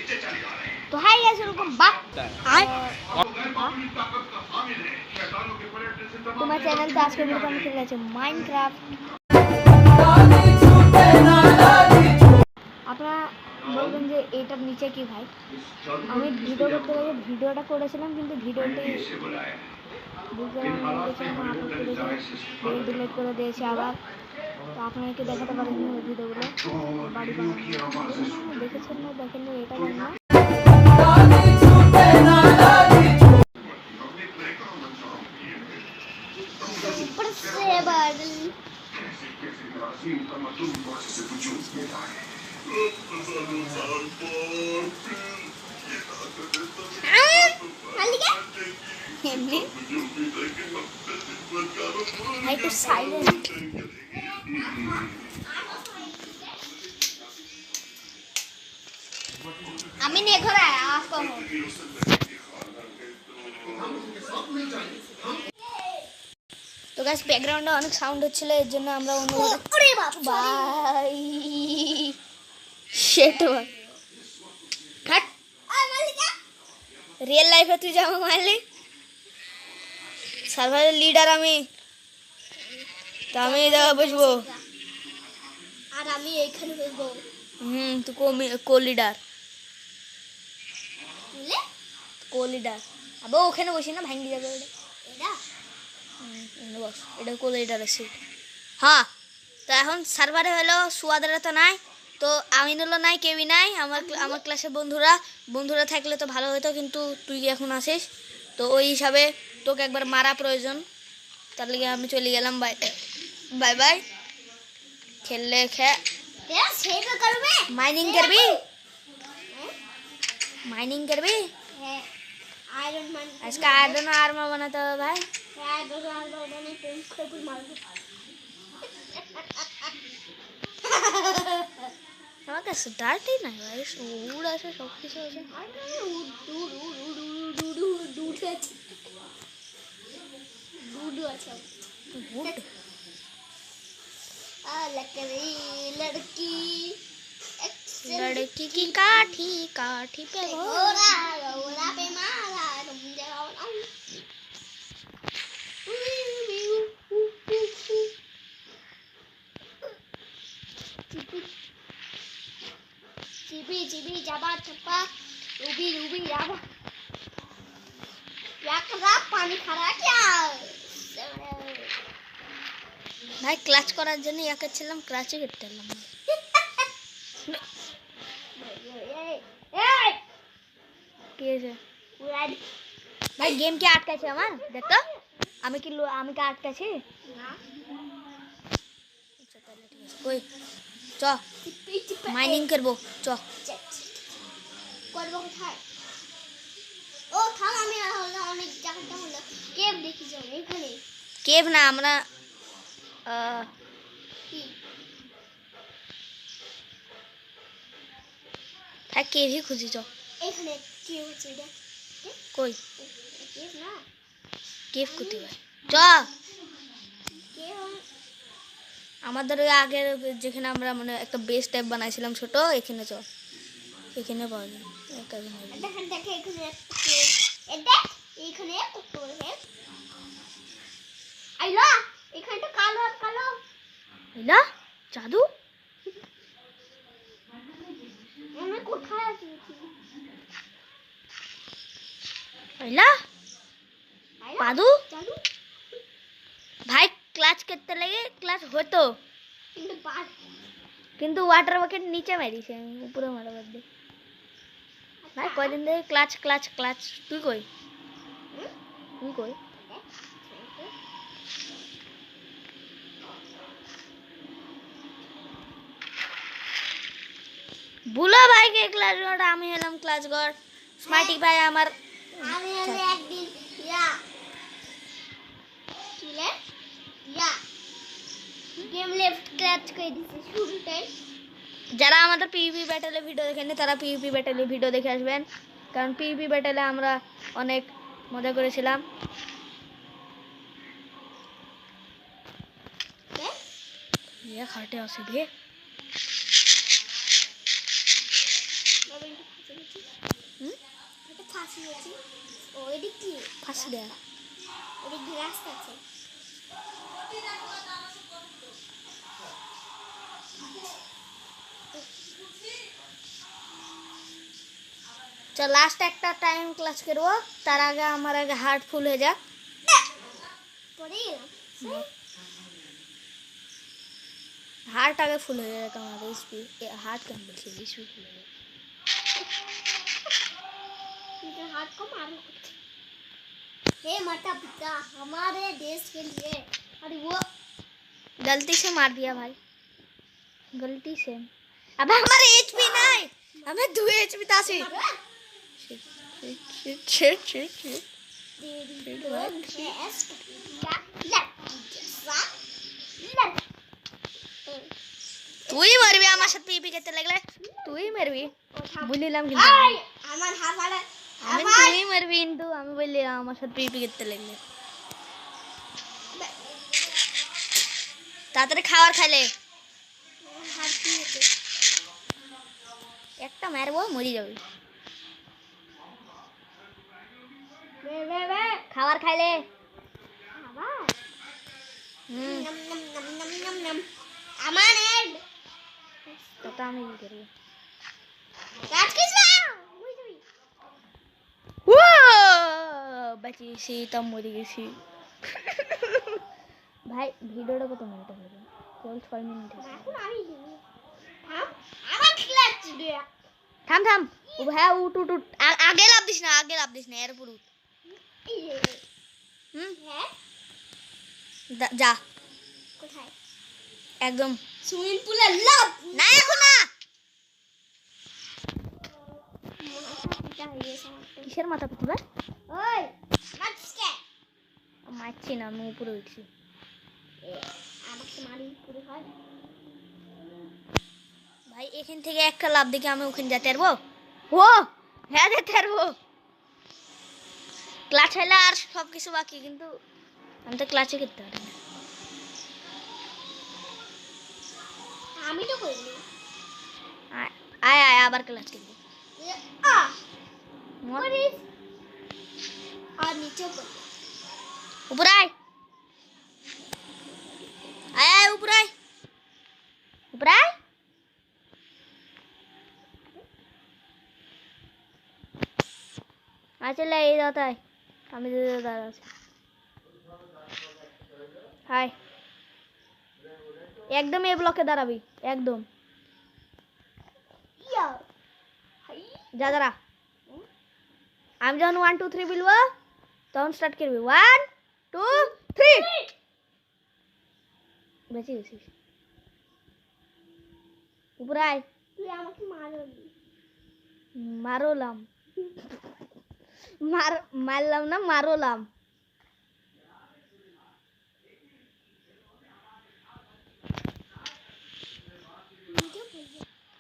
तो hi guys welcome back तुम्हारे channel पे आज के वीडियो में खेल रहे हैं माइनक्राफ्ट। আপনারা বলবেন যে এইটার নিচে কি ভাই, আমি ভিডিও করতে গিয়ে ভিডিওটা করেছিলাম কিন্তু ভিডিওটি ডিলিট করে দিয়েছি আবার। তো আপনাকে দেখাতে পারেন ভিডিওগুলো বাড়ি বানানো দেখেছেন না দেখেন এটা না। আমি নিয়ে ঘরে আওয়াজ কম। তো গাইস ব্যাকগ্রাউন্ডে অনেক সাউন্ড হচ্ছিল এর জন্য আমরা অন্য ভাই শিট ভাই হাট রিয়েল লাইফে তুই যাও মারলি সার্ভারের লিডার আমি, তো আমি দেখা বসবো আর আমি এইখানে বসবো। তুই কো লিডার কো লিডার আবার ওখানে বসি না ভাঙ্গি যাবে এটা বস এটা কো লিডার আছে। হ্যাঁ তো এখন সার্ভারে হলো সুয়াদারা তো নাই, তো আমিনুল্লাহ নাই, কেউই নাই। আমার ক্লাসের বন্ধুরা থাকলে তো ভালো হতো, কিন্তু তুই এখন আসিস তো ওই হিসাবে তোকে একবার মারা প্রয়োজন। তার লিগে আমি চলে গেলাম বাই বাই বাই। খেললে মাইনিং করবি আজকে आयरन आर्मर बनाते हो भाई। আমাকে স্টার্টই নাই ভাই, উড় আছে সব কিছু আছে। लड़की की काठी काठी पे घोड़ा घोड़ा पे मारा तुम जाओ चिबी चिबी जाबा चप्पा रूबी रूबी जाबा क्या कर रहा पानी खा रहा क्या भाई। ক্লাচ করার জন্য ইয়াকে ছিলাম, ক্লাচই করতে পারলাম না। ভাই গেম কি আটকাছে আমার দেখ তো, আমি কি আটকাছি কই চ মাইনিং করবো চ করবো কোথায়। ও থাম আমি অনেক জায়গাটা হলো কেভ দেখি যাও এখানে। কেভ না আমরা থাক কেভই খুঁজি চ এখানে কেভ আছে এটা কই কেভ না কেভ কোথায় ভাই চ আমাদের ওই আগের যেখানে আমরা মানে একটা বেস টাইপ বানাইছিলাম ছোট, এখানে চ এখানে পাওয়া যায় দেখেন দেখে এখানে এটা এখানে কত আছে আইলা এখানটা কালো কালো আইলা জাদু আমি কোথায় আছি আইলা পাদু ভাই ক্লাচ করতে লাগে ক্লাচ হতো কিন্তু ওয়াটার বাকেট নিচে মারিছে আমি উপরে মারবার দে ভাই কয়দিন ধরে ক্লাচ ক্লাচ ক্লাচ তুই কই বুলো ভাই কে ক্লাচ ঘর আমি হলাম ক্লাচ ঘর স্মার্টি ভাই আমার আমি একদিন গেম লেফট ক্লাচ করে দিছি শুরুতে। যারা আমাদের পিভিপি ব্যাটেলে ভিডিও দেখেন তারা পিভিপি ব্যাটেলে ভিডিও দেখে আসবেন, কারণ পিভিপি ব্যাটেলে আমরা অনেক মজা করেছিলাম। ये खाटे आसे भी এটা ফাঁসি আছে ওই দিক কি ফাঁসি দেয়া ওই দিক রাস্তা আছে চল লাস্ট একটা টাইম ক্লাস করবো তার আগে আমার আগে হার্ট ফুল হয়ে যাক পরে हार्ट आगे फुल हो जाएगा हमारा इसपी हार्ट कम बचे इसपी फुल हो जाएगा इधर हाथ को मारो हे माता पिता हमारे देश के लिए अरे वो गलती से मार दिया भाई गलती से अब हमारे एचपी नहीं हमें 2 एचपी था से शिट তুই মারবি আমার সাথে পিপি করতে লাগলে তুই মারবি বলিলাম কিন্তু আমার হাত আড়ে আমি তুই মারবি কিন্তু আমি বললাম আমার সাথে পিপি করতে লাগলে তাড়াতাড়ি খাবার খাইলে হাত দিয়েছে একটা মারবো মরে যাবে বে খাবার খাইলে আবার হুম নম নম নম নম নম নম আমার হেড তো আমি কি করব কাট কিস না মুই যাবি ও বাঁচিয়েছি তো মরে গেছি ভাই ভিডিওটা কত মিনিট হলো কেবল 6 মিনিট হয়েছে এখন আমি দিবি থাম আমার ক্লাচ দে থাম থাম ও ভাই উঠ উঠ উঠ আগে লাভ দিস না এর উপর উঠ হুম হ্যাঁ যা কোথায় একদম সুইমিং পুলে লাভ না এখন না মাথা পিটা হয়ে গেছে কিসের মাথা পিছু ভাই ওই মাছকে মারছি না আমি উপরে উঠছি আমাকে মারি পুরো হয় ভাই এখান থেকে একটা লাভ দেখে আমি ওখানে যেতে পারবো ও হ্যাঁ যেতে পারবো ক্লাচ হলে আর সব কিছু বাকি কিন্তু আমি তো ক্লাচে করতে পারি না আমি তো করিনি আয় আয় আবার ক্লাচ করবো আ মর। করিস আর নিচে পড় উপরে আয় আয় আয় উপরে আয় উপরে আয় চলে এই দাও তাই আমি দাদা আছে হাই একদম এই ব্লকে দাঁড়াবি একদম ইয়া হাই যা দাঁড়া আমি যখন 1 2 3 বলবো তখন স্টার্ট করবি 1 2 3 বেঁচে গেছিস উপরে আয় তুই আমাকে মারলি মারলাম মারলাম না মারলাম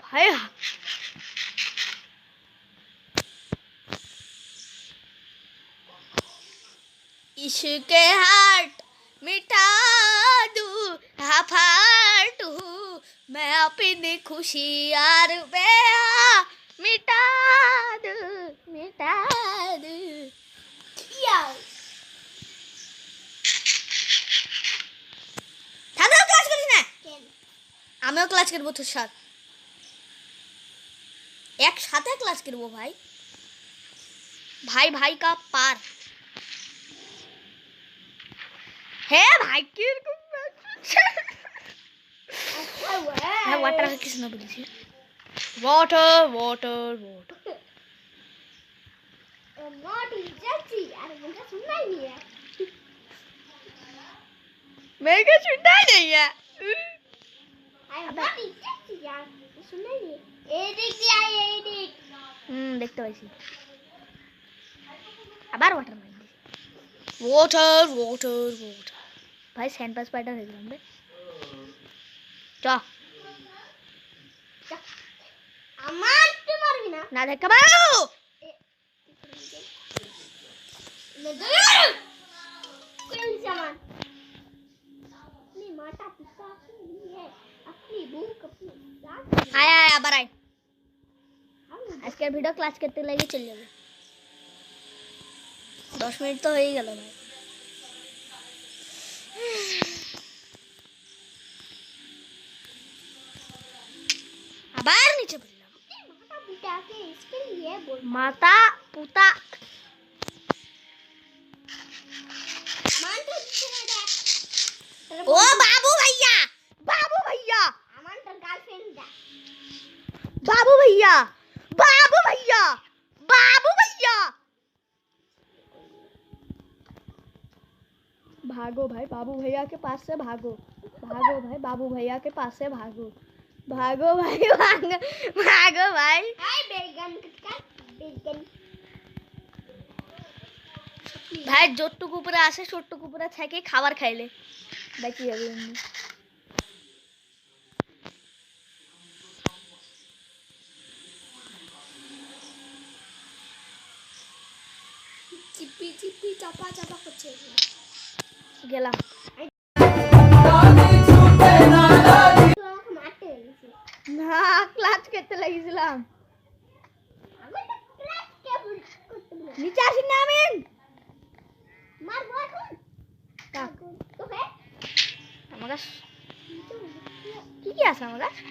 ভাই इश्क हार्ट मिटा दूं हाफाट हूँ मैं अपनी खुशी यार बेहा मिटा दूं ইয়া দাদা ক্লাস করিস না কেন আমিও ক্লাস করবো তোর সাথে একসাথে ক্লাস করবো ভাই भाई भाई का पार है भाई की আচ্ছা ওয়ে वाटर किसने बोली थी वाटर वाटर वाटर नॉट इजाची अरे मुझे सुनना ही नहीं है मेरे को सुनना नहीं है आई एम नॉट इजाची यार सुनना ही नहीं है एडिट दिया एडिट देखते वैसे আবার ওয়াটার মাইন দিছি ওয়াটার ওয়াটার ওয়াটার ভাই স্যান্ড স্পাইডার হয়ে গেলাম রে চ আমার তো মারবি না না দেখা মারো ले दो कोई सामान अपनी माता पिता के लिए अपनी भूख अपनी साथ আয় আয় আবার আয় हम আজকের ভিডিও ক্লাস করতে লাগে চলে যাবে 10 মিনিট তো হয়েই গেল ভাই আবার নিচে পড়লাম माता पिता के इसके लिए बोल মাতা পুতা मान तो दिखने दे ও বাবু ভাইয়া আমার তো গার্লফ্রেন্ড দা बाबू भैया बाबू भैया बाबू भैया भागो भाई बाबू भैया के पास से भागो भागो भाई बाबू भैया के पास से भागो भागो भाई भागो भागो भाई हाय बेगन कटका बेगन ভাই যতটুকু উপরে আসে সটটুকু উপরে থেকে খাবার খাইলে বাকি যাবে এমনি চিপি চিপি চাপা চাপা করছে গেলাম তো আমাকে মারতে গেছে না ক্লাচ করতে লাগিয়েছিলাম আমি তো ক্লাস কে করতে বলে নিচে আসিন না আমিন মার মার কাক তো হে আমার কাছে কি কি আছে আমার কাছে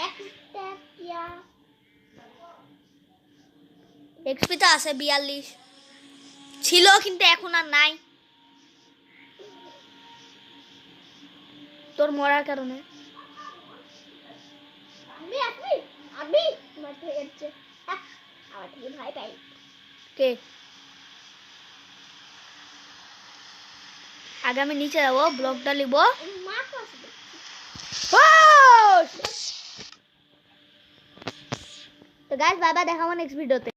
এক স্টেপ কিয়া এক্সপি তো আছে 42 ছিল কিন্তু এখন আর নাই তোর মরার কারণে আমি আমি মারতে যাচ্ছে আমার থেকে ভাই পাই কে আগামী নিচে যাবো ব্লগটা লিখবো মা তো আসবে তো গাইস বাবা দেখাবো নেক্সট ভিডিওতে